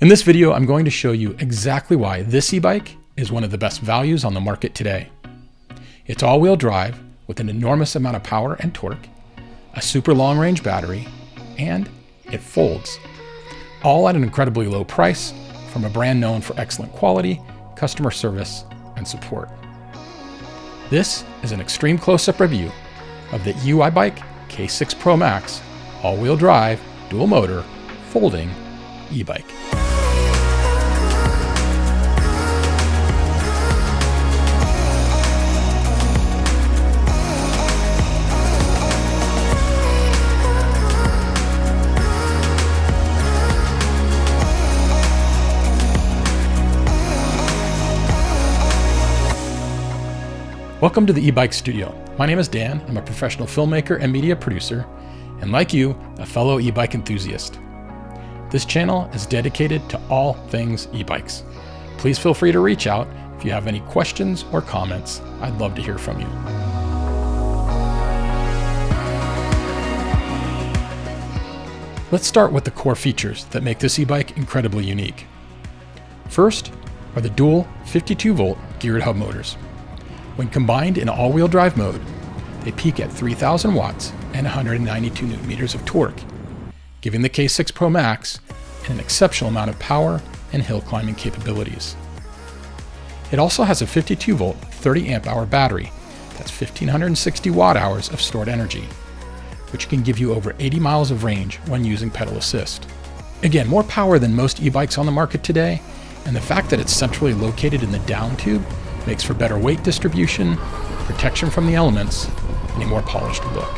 In this video, I'm going to show you exactly why this e-bike is one of the best values on the market today. It's all-wheel drive with an enormous amount of power and torque, a super long-range battery, and it folds. All at an incredibly low price from a brand known for excellent quality, customer service, and support. This is an extreme close-up review of the EUYBike K6 Pro Max all-wheel drive, dual motor, folding e-bike. Welcome to the e-bike studio. My name is Dan. I'm a professional filmmaker and media producer, and like you, a fellow e-bike enthusiast. This channel is dedicated to all things e-bikes. Please feel free to reach out if you have any questions or comments. I'd love to hear from you. Let's start with the core features that make this e-bike incredibly unique. First are the dual 52-volt geared hub motors. When combined in all-wheel drive mode, they peak at 3,000 watts and 192 newton meters of torque, giving the K6 Pro Max an exceptional amount of power and hill climbing capabilities. It also has a 52-volt 30 amp hour battery that's 1,560 watt hours of stored energy, which can give you over 80 miles of range when using pedal assist. Again, more power than most e-bikes on the market today, and the fact that it's centrally located in the down tube makes for better weight distribution, protection from the elements, and a more polished look.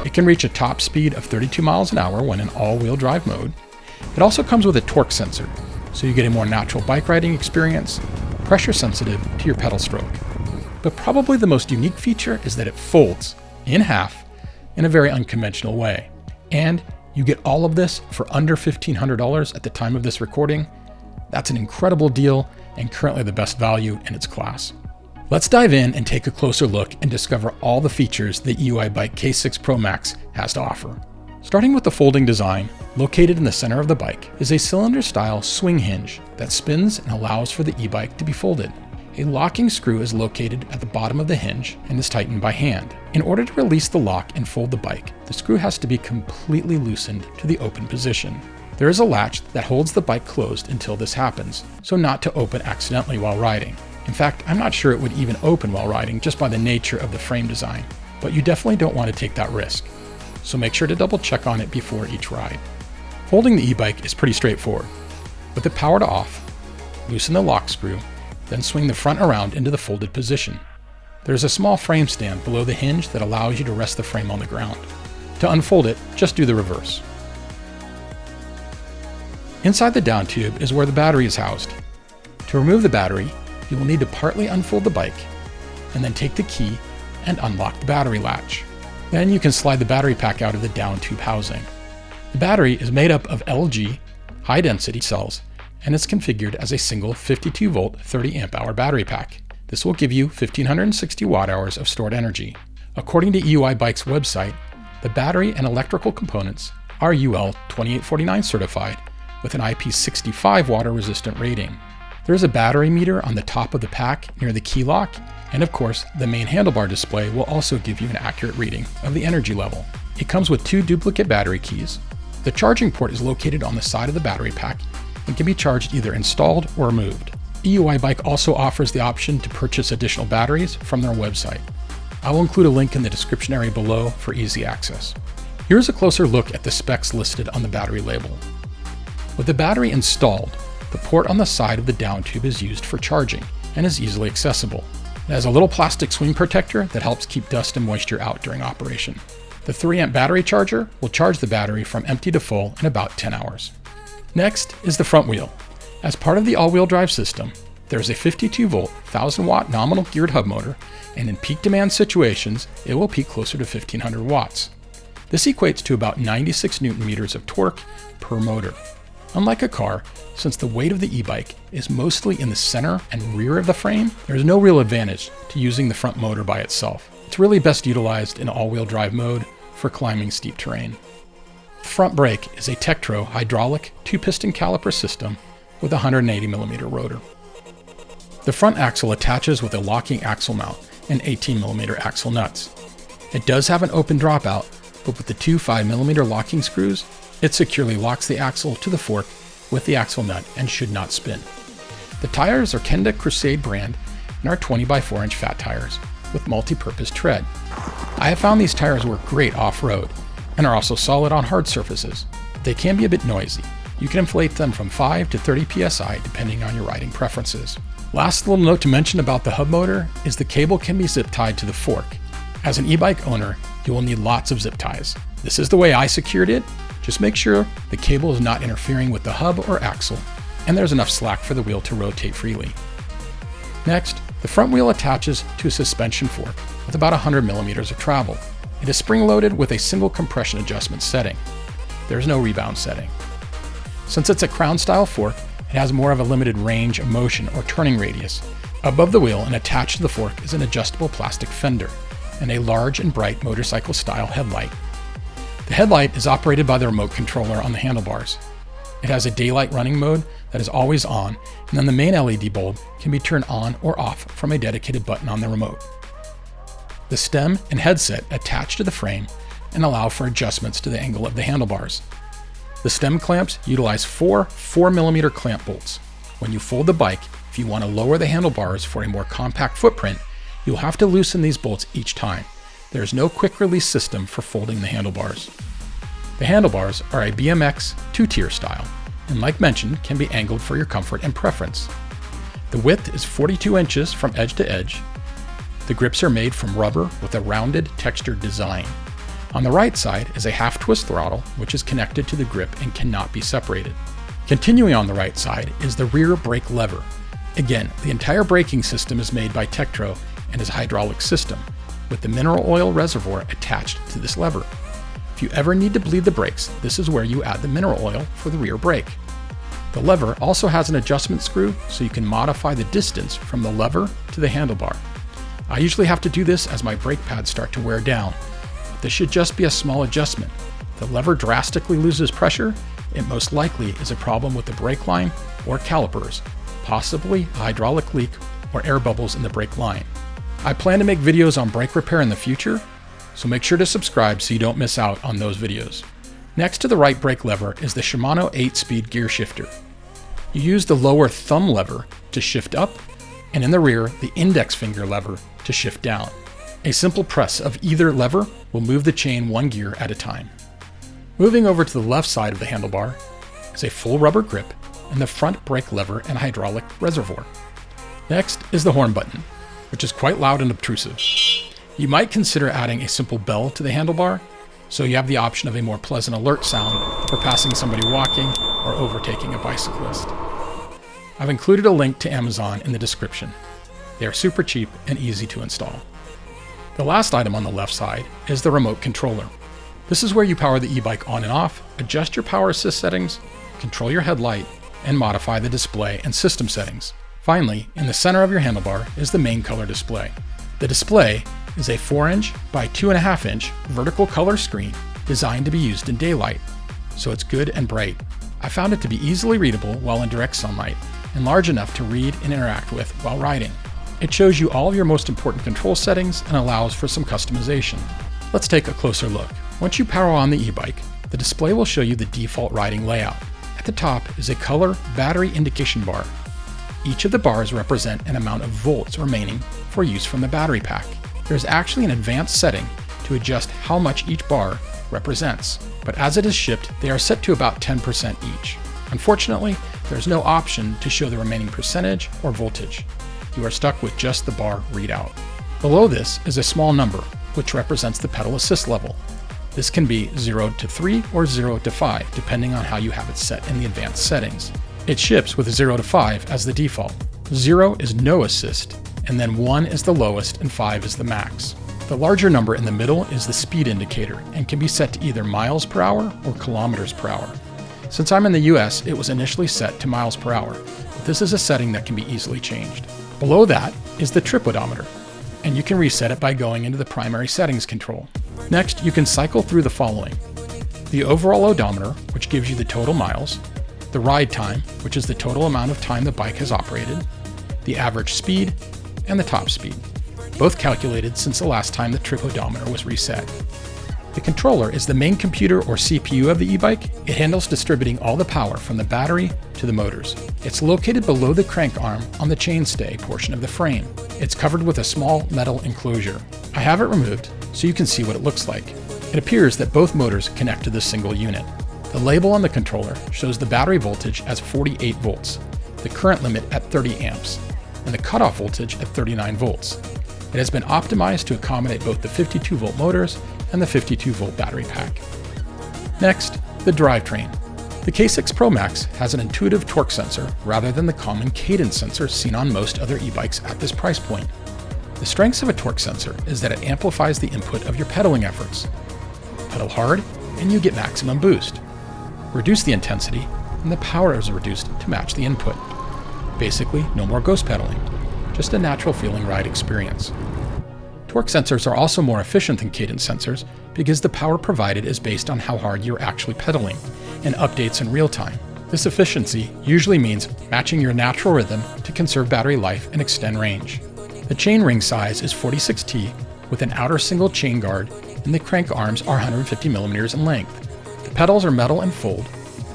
It can reach a top speed of 32 miles an hour when in all-wheel drive mode. It also comes with a torque sensor, so you get a more natural bike riding experience, pressure sensitive to your pedal stroke. But probably the most unique feature is that it folds in half in a very unconventional way. And you get all of this for under $1,500 at the time of this recording. That's an incredible deal and currently the best value in its class. Let's dive in and take a closer look and discover all the features the EUYBike K6 Pro Max has to offer. Starting with the folding design, located in the center of the bike is a cylinder-style swing hinge that spins and allows for the e-bike to be folded. A locking screw is located at the bottom of the hinge and is tightened by hand. In order to release the lock and fold the bike, the screw has to be completely loosened to the open position. There is a latch that holds the bike closed until this happens, so not to open accidentally while riding. In fact, I'm not sure it would even open while riding just by the nature of the frame design, but you definitely don't want to take that risk. So make sure to double check on it before each ride. Folding the e-bike is pretty straightforward. With it powered off, loosen the lock screw, then swing the front around into the folded position. There's a small frame stand below the hinge that allows you to rest the frame on the ground. To unfold it, just do the reverse. Inside the down tube is where the battery is housed. To remove the battery, you will need to partly unfold the bike and then take the key and unlock the battery latch. Then you can slide the battery pack out of the down tube housing. The battery is made up of LG high-density cells and is configured as a single 52-volt 30 amp hour battery pack. This will give you 1,560 watt hours of stored energy. According to EUYBike's website, the battery and electrical components are UL 2849 certified with an IP65 water resistant rating. There is a battery meter on the top of the pack near the key lock, and of course, the main handlebar display will also give you an accurate reading of the energy level. It comes with 2 duplicate battery keys. The charging port is located on the side of the battery pack and can be charged either installed or removed. EUYBike also offers the option to purchase additional batteries from their website. I will include a link in the description area below for easy access. Here's a closer look at the specs listed on the battery label. With the battery installed, the port on the side of the down tube is used for charging and is easily accessible. It has a little plastic swing protector that helps keep dust and moisture out during operation. The 3 amp battery charger will charge the battery from empty to full in about 10 hours. Next is the front wheel. As part of the all-wheel drive system, there is a 52-volt 1,000 watt nominal geared hub motor, and in peak demand situations, it will peak closer to 1,500 watts. This equates to about 96 newton meters of torque per motor. Unlike a car, since the weight of the e-bike is mostly in the center and rear of the frame, there is no real advantage to using the front motor by itself. It's really best utilized in all-wheel drive mode for climbing steep terrain. The front brake is a Tektro hydraulic 2-piston caliper system with a 180mm rotor. The front axle attaches with a locking axle mount and 18mm axle nuts. It does have an open dropout, but with the two 5mm locking screws, it securely locks the axle to the fork with the axle nut and should not spin. The tires are Kenda Crusade brand and are 20x4-inch fat tires with multi-purpose tread. I have found these tires work great off-road and are also solid on hard surfaces. They can be a bit noisy. You can inflate them from 5 to 30 psi depending on your riding preferences. Last little note to mention about the hub motor is the cable can be zip tied to the fork. As an e-bike owner, you will need lots of zip ties. This is the way I secured it. Just make sure the cable is not interfering with the hub or axle, and there's enough slack for the wheel to rotate freely. Next, the front wheel attaches to a suspension fork with about 100mm of travel. It is spring-loaded with a single compression adjustment setting. There's no rebound setting. Since it's a crown-style fork, it has more of a limited range of motion or turning radius. Above the wheel and attached to the fork is an adjustable plastic fender and a large and bright motorcycle-style headlight. The headlight is operated by the remote controller on the handlebars. It has a daylight running mode that is always on, and then the main LED bulb can be turned on or off from a dedicated button on the remote. The stem and headset attach to the frame and allow for adjustments to the angle of the handlebars. The stem clamps utilize four 4mm clamp bolts. When you fold the bike, if you want to lower the handlebars for a more compact footprint, you'll have to loosen these bolts each time. There is no quick release system for folding the handlebars. The handlebars are a BMX 2-tier style, and like mentioned, can be angled for your comfort and preference. The width is 42 inches from edge to edge. The grips are made from rubber with a rounded, textured design. On the right side is a half-twist throttle, which is connected to the grip and cannot be separated. Continuing on the right side is the rear brake lever. Again, the entire braking system is made by Tektro and is a hydraulic system, with the mineral oil reservoir attached to this lever. If you ever need to bleed the brakes, this is where you add the mineral oil for the rear brake. The lever also has an adjustment screw, so you can modify the distance from the lever to the handlebar. I usually have to do this as my brake pads start to wear down, but this should just be a small adjustment. If the lever drastically loses pressure, it most likely is a problem with the brake line or calipers, possibly a hydraulic leak or air bubbles in the brake line. I plan to make videos on brake repair in the future, so make sure to subscribe so you don't miss out on those videos. Next to the right brake lever is the Shimano 8-speed gear shifter. You use the lower thumb lever to shift up, and in the rear, the index finger lever to shift down. A simple press of either lever will move the chain one gear at a time. Moving over to the left side of the handlebar is a full rubber grip and the front brake lever and hydraulic reservoir. Next is the horn button, which is quite loud and obtrusive. You might consider adding a simple bell to the handlebar, so you have the option of a more pleasant alert sound for passing somebody walking or overtaking a bicyclist. I've included a link to Amazon in the description. They are super cheap and easy to install. The last item on the left side is the remote controller. This is where you power the e-bike on and off, adjust your power assist settings, control your headlight, and modify the display and system settings. Finally, in the center of your handlebar is the main color display. The display is a 4-inch by 2.5-inch vertical color screen designed to be used in daylight, so it's good and bright. I found it to be easily readable while in direct sunlight and large enough to read and interact with while riding. It shows you all of your most important control settings and allows for some customization. Let's take a closer look. Once you power on the e-bike, the display will show you the default riding layout. At the top is a color battery indication bar. Each of the bars represent an amount of volts remaining for use from the battery pack. There's actually an advanced setting to adjust how much each bar represents, but as it is shipped, they are set to about 10% each. Unfortunately, there's no option to show the remaining percentage or voltage. You are stuck with just the bar readout. Below this is a small number, which represents the pedal assist level. This can be 0 to 3 or 0 to 5, depending on how you have it set in the advanced settings. It ships with 0 to 5 as the default. 0 is no assist, and then 1 is the lowest and 5 is the max. The larger number in the middle is the speed indicator and can be set to either miles per hour or kilometers per hour. Since I'm in the US, it was initially set to miles per hour, but this is a setting that can be easily changed. Below that is the trip odometer, and you can reset it by going into the primary settings control. Next, you can cycle through the following: the overall odometer, which gives you the total miles, the ride time, which is the total amount of time the bike has operated, the average speed, and the top speed, both calculated since the last time the trip odometer was reset. The controller is the main computer or CPU of the e-bike. It handles distributing all the power from the battery to the motors. It's located below the crank arm on the chainstay portion of the frame. It's covered with a small metal enclosure. I have it removed so you can see what it looks like. It appears that both motors connect to this single unit. The label on the controller shows the battery voltage as 48 volts, the current limit at 30 amps, and the cutoff voltage at 39 volts. It has been optimized to accommodate both the 52-volt motors and the 52-volt battery pack. Next, the drivetrain. The K6 Pro Max has an intuitive torque sensor rather than the common cadence sensor seen on most other e-bikes at this price point. The strengths of a torque sensor is that it amplifies the input of your pedaling efforts. Pedal hard and you get maximum boost. Reduce the intensity and the power is reduced to match the input. Basically, no more ghost pedaling, just a natural feeling ride experience. Torque sensors are also more efficient than cadence sensors because the power provided is based on how hard you're actually pedaling and updates in real time. This efficiency usually means matching your natural rhythm to conserve battery life and extend range. The chain ring size is 46T with an outer single chain guard, and the crank arms are 150 millimeters in length. The pedals are metal and fold.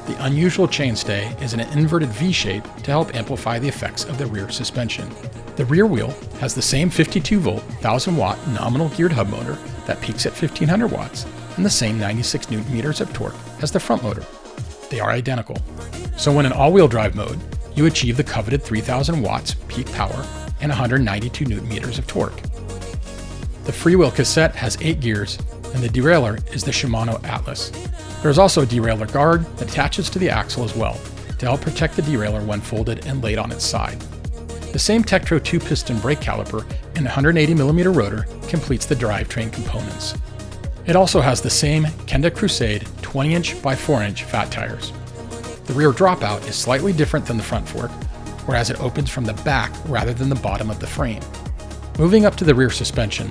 The unusual chainstay is in an inverted V shape to help amplify the effects of the rear suspension. The rear wheel has the same 52-volt, 1000-watt nominal geared hub motor that peaks at 1500 watts and the same 96 Nm of torque as the front motor. They are identical. So when in all-wheel drive mode, you achieve the coveted 3000 watts peak power and 192 Nm of torque. The freewheel cassette has 8 gears, and the derailleur is the Shimano Atlas. There is also a derailleur guard that attaches to the axle as well to help protect the derailleur when folded and laid on its side. The same Tektro 2-piston brake caliper and 180mm rotor completes the drivetrain components. It also has the same Kenda Crusade 20" by 4" fat tires. The rear dropout is slightly different than the front fork, whereas it opens from the back rather than the bottom of the frame. Moving up to the rear suspension,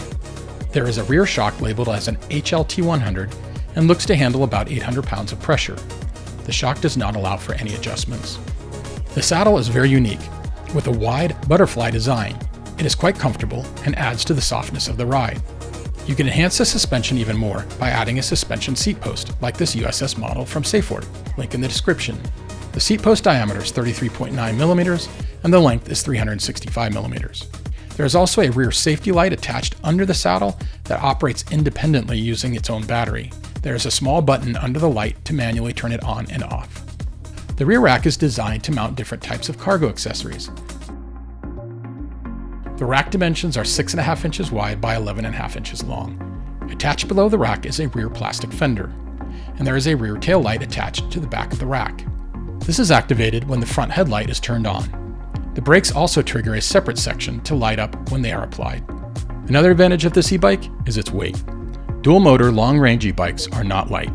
there is a rear shock labeled as an HLT 100 and looks to handle about 800 pounds of pressure. The shock does not allow for any adjustments. The saddle is very unique, with a wide butterfly design. It is quite comfortable and adds to the softness of the ride. You can enhance the suspension even more by adding a suspension seat post, like this USS model from Safeword, link in the description. The seat post diameter is 33.9 millimeters and the length is 365 millimeters. There is also a rear safety light attached under the saddle that operates independently using its own battery. There is a small button under the light to manually turn it on and off. The rear rack is designed to mount different types of cargo accessories. The rack dimensions are 6.5 inches wide by 11.5 inches long. Attached below the rack is a rear plastic fender, and there is a rear tail light attached to the back of the rack. This is activated when the front headlight is turned on. The brakes also trigger a separate section to light up when they are applied. Another advantage of this e-bike is its weight. Dual motor long-range e-bikes are not light.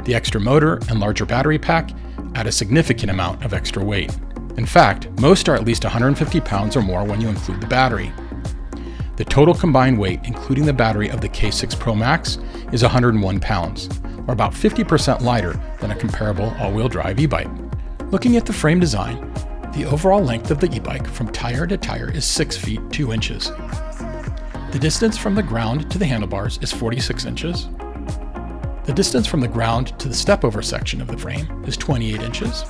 The extra motor and larger battery pack add a significant amount of extra weight. In fact, most are at least 150 pounds or more when you include the battery. The total combined weight, including the battery of the K6 Pro Max, is 101 pounds, or about 50% lighter than a comparable all-wheel drive e-bike. Looking at the frame design, the overall length of the e-bike from tire to tire is 6 feet 2 inches. The distance from the ground to the handlebars is 46 inches. The distance from the ground to the step-over section of the frame is 28 inches.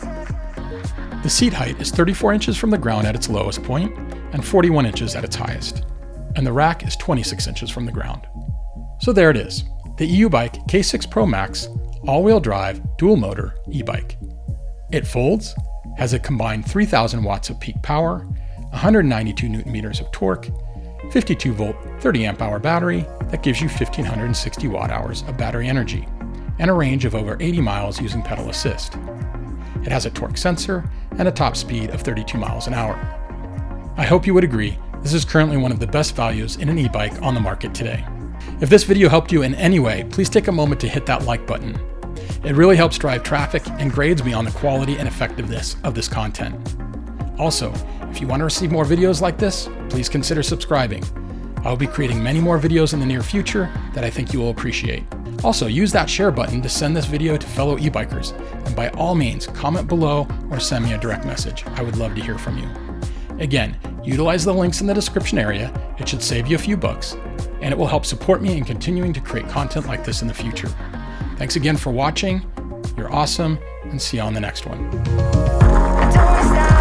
The seat height is 34 inches from the ground at its lowest point and 41 inches at its highest. And the rack is 26 inches from the ground. So there it is, the EUYBike K6 Pro Max all-wheel drive dual motor e-bike. It folds, has a combined 3000 watts of peak power, 192 Nm of torque, 52 volt 30 amp hour battery that gives you 1560 watt hours of battery energy, and a range of over 80 miles using pedal assist. It has a torque sensor and a top speed of 32 miles an hour. I hope you would agree, this is currently one of the best values in an e-bike on the market today. If this video helped you in any way, please take a moment to hit that like button. It really helps drive traffic and grades me on the quality and effectiveness of this content. Also, if you want to receive more videos like this, please consider subscribing. I will be creating many more videos in the near future that I think you will appreciate. Also, use that share button to send this video to fellow e-bikers, and by all means, comment below or send me a direct message. I would love to hear from you. Again, utilize the links in the description area. It should save you a few bucks, and it will help support me in continuing to create content like this in the future. Thanks again for watching. You're awesome, and see you on the next one.